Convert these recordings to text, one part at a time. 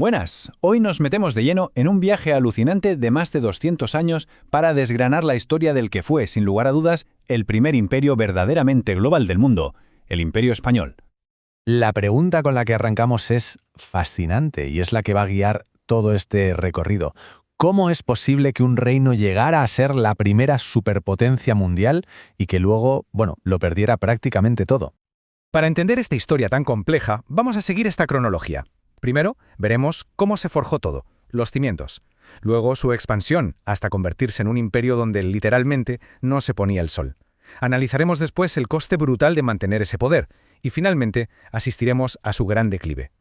Buenas, hoy nos metemos de lleno en un viaje alucinante de más de 200 años para desgranar la historia del que fue, sin lugar a dudas, el primer imperio verdaderamente global del mundo, el Imperio Español. La pregunta con la que arrancamos es fascinante y es la que va a guiar todo este recorrido. ¿Cómo es posible que un reino llegara a ser la primera superpotencia mundial y que luego, lo perdiera prácticamente todo? Para entender esta historia tan compleja, vamos a seguir esta cronología. Primero, veremos cómo se forjó todo, los cimientos. Luego, su expansión, hasta convertirse en un imperio donde literalmente no se ponía el sol. Analizaremos después el coste brutal de mantener ese poder. Y finalmente, asistiremos a su gran declive.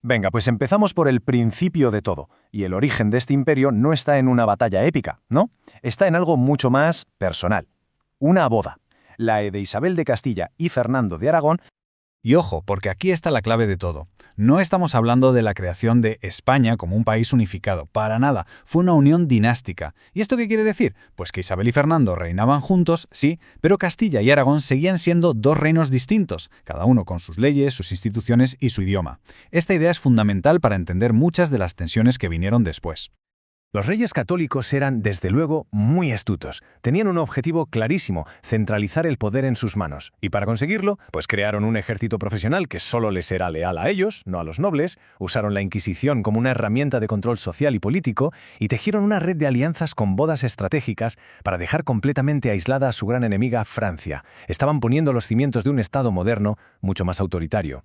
Venga, pues empezamos por el principio de todo. Y el origen de este imperio no está en una batalla épica, ¿no? Está en algo mucho más personal. Una boda. La de Isabel de Castilla y Fernando de Aragón. Y ojo, porque aquí está la clave de todo. No estamos hablando de la creación de España como un país unificado, para nada. Fue una unión dinástica. ¿Y esto qué quiere decir? Pues que Isabel y Fernando reinaban juntos, sí, pero Castilla y Aragón seguían siendo dos reinos distintos, cada uno con sus leyes, sus instituciones y su idioma. Esta idea es fundamental para entender muchas de las tensiones que vinieron después. Los reyes católicos eran, desde luego, muy astutos. Tenían un objetivo clarísimo, centralizar el poder en sus manos. Y para conseguirlo, pues crearon un ejército profesional que solo les era leal a ellos, no a los nobles, usaron la Inquisición como una herramienta de control social y político, y tejieron una red de alianzas con bodas estratégicas para dejar completamente aislada a su gran enemiga, Francia. Estaban poniendo los cimientos de un Estado moderno, mucho más autoritario.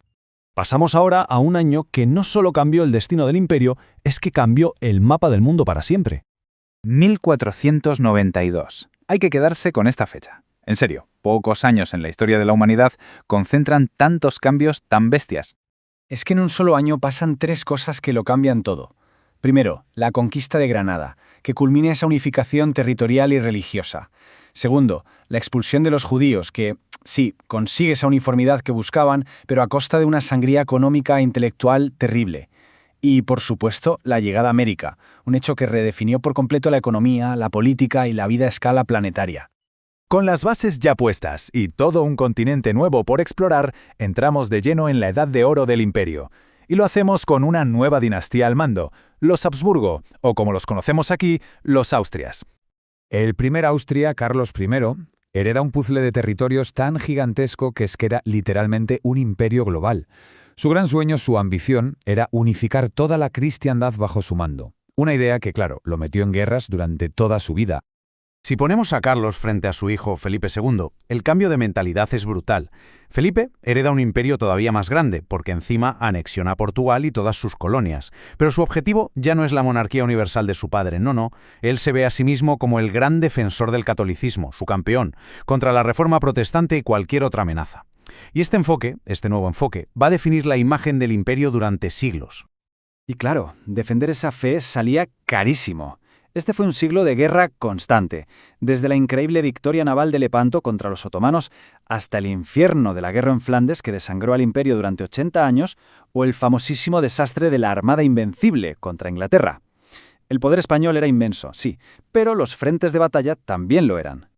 Pasamos ahora a un año que no solo cambió el destino del imperio, es que cambió el mapa del mundo para siempre. 1492. Hay que quedarse con esta fecha. En serio, pocos años en la historia de la humanidad concentran tantos cambios tan bestias. Es que en un solo año pasan tres cosas que lo cambian todo. Primero, la conquista de Granada, que culmina esa unificación territorial y religiosa. Segundo, la expulsión de los judíos, que, sí, consigue esa uniformidad que buscaban, pero a costa de una sangría económica e intelectual terrible. Y, por supuesto, la llegada a América, un hecho que redefinió por completo la economía, la política y la vida a escala planetaria. Con las bases ya puestas y todo un continente nuevo por explorar, entramos de lleno en la Edad de Oro del Imperio. Y lo hacemos con una nueva dinastía al mando, los Habsburgo, o como los conocemos aquí, los Austrias. El primer Austria, Carlos I, hereda un puzzle de territorios tan gigantesco que era literalmente un imperio global. Su gran sueño, su ambición, era unificar toda la cristiandad bajo su mando. Una idea que, claro, lo metió en guerras durante toda su vida. Si ponemos a Carlos frente a su hijo Felipe II, el cambio de mentalidad es brutal. Felipe hereda un imperio todavía más grande, porque encima anexiona a Portugal y todas sus colonias. Pero su objetivo ya no es la monarquía universal de su padre, no. Él se ve a sí mismo como el gran defensor del catolicismo, su campeón, contra la reforma protestante y cualquier otra amenaza. Y este nuevo enfoque, va a definir la imagen del imperio durante siglos. Y claro, defender esa fe salía carísimo. Este fue un siglo de guerra constante, desde la increíble victoria naval de Lepanto contra los otomanos hasta el infierno de la guerra en Flandes que desangró al imperio durante 80 años o el famosísimo desastre de la Armada Invencible contra Inglaterra. El poder español era inmenso, sí, pero los frentes de batalla también lo eran.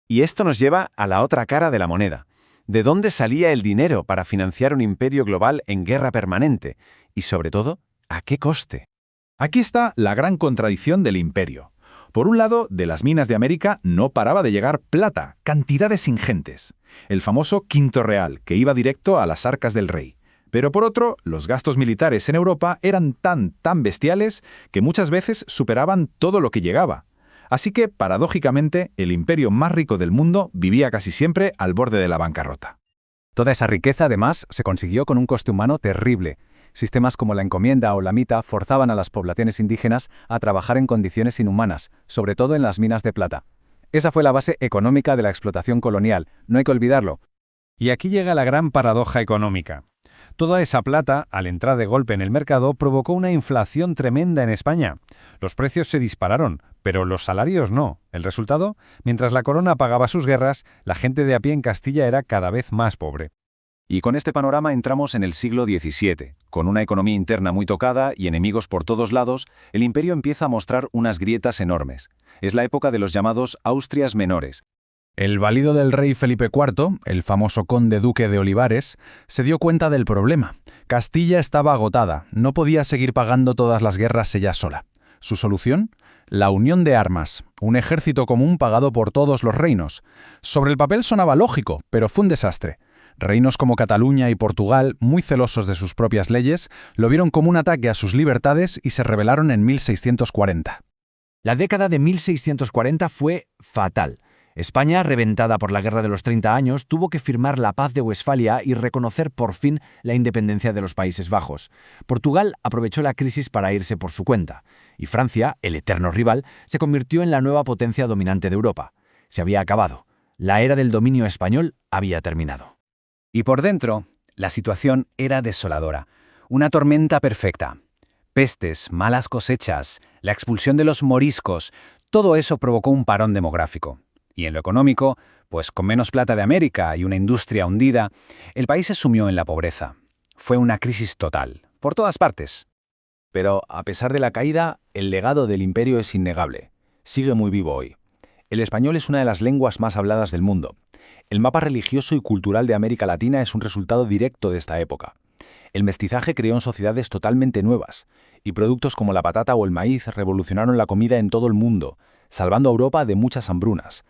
Y esto nos lleva a la otra cara de la moneda. ¿De dónde salía el dinero para financiar un imperio global en guerra permanente? Y sobre todo, ¿a qué coste? Aquí está la gran contradicción del imperio. Por un lado, de las minas de América no paraba de llegar plata, cantidades ingentes. El famoso quinto real, que iba directo a las arcas del rey. Pero por otro, los gastos militares en Europa eran tan bestiales que muchas veces superaban todo lo que llegaba. Así que, paradójicamente, el imperio más rico del mundo vivía casi siempre al borde de la bancarrota. Toda esa riqueza, además, se consiguió con un coste humano terrible. Sistemas como la encomienda o la mita forzaban a las poblaciones indígenas a trabajar en condiciones inhumanas, sobre todo en las minas de plata. Esa fue la base económica de la explotación colonial, no hay que olvidarlo. Y aquí llega la gran paradoja económica. Toda esa plata, al entrar de golpe en el mercado, provocó una inflación tremenda en España. Los precios se dispararon, pero los salarios no. El resultado, mientras la corona pagaba sus guerras, la gente de a pie en Castilla era cada vez más pobre. Y con este panorama entramos en el siglo XVII. Con una economía interna muy tocada y enemigos por todos lados, el imperio empieza a mostrar unas grietas enormes. Es la época de los llamados Austrias menores. El valido del rey Felipe IV, el famoso conde duque de Olivares, se dio cuenta del problema. Castilla estaba agotada, no podía seguir pagando todas las guerras ella sola. ¿Su solución? La unión de armas, un ejército común pagado por todos los reinos. Sobre el papel sonaba lógico, pero fue un desastre. Reinos como Cataluña y Portugal, muy celosos de sus propias leyes, lo vieron como un ataque a sus libertades y se rebelaron en 1640. La década de 1640 fue fatal. España, reventada por la Guerra de los 30 años, tuvo que firmar la Paz de Westfalia y reconocer por fin la independencia de los Países Bajos. Portugal aprovechó la crisis para irse por su cuenta. Y Francia, el eterno rival, se convirtió en la nueva potencia dominante de Europa. Se había acabado. La era del dominio español había terminado. Y por dentro, la situación era desoladora. Una tormenta perfecta. Pestes, malas cosechas, la expulsión de los moriscos, todo eso provocó un parón demográfico. Y en lo económico, pues con menos plata de América y una industria hundida, el país se sumió en la pobreza. Fue una crisis total, por todas partes. Pero, a pesar de la caída, el legado del imperio es innegable. Sigue muy vivo hoy. El español es una de las lenguas más habladas del mundo. El mapa religioso y cultural de América Latina es un resultado directo de esta época. El mestizaje creó en sociedades totalmente nuevas, y productos como la patata o el maíz revolucionaron la comida en todo el mundo, salvando a Europa de muchas hambrunas.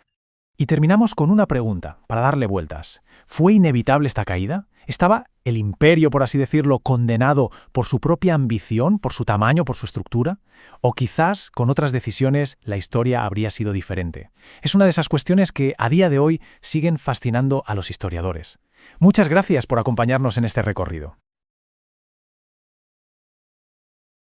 Y terminamos con una pregunta, para darle vueltas. ¿Fue inevitable esta caída? ¿Estaba el imperio, por así decirlo, condenado por su propia ambición, por su tamaño, por su estructura? ¿O quizás, con otras decisiones, la historia habría sido diferente? Es una de esas cuestiones que, a día de hoy, siguen fascinando a los historiadores. Muchas gracias por acompañarnos en este recorrido.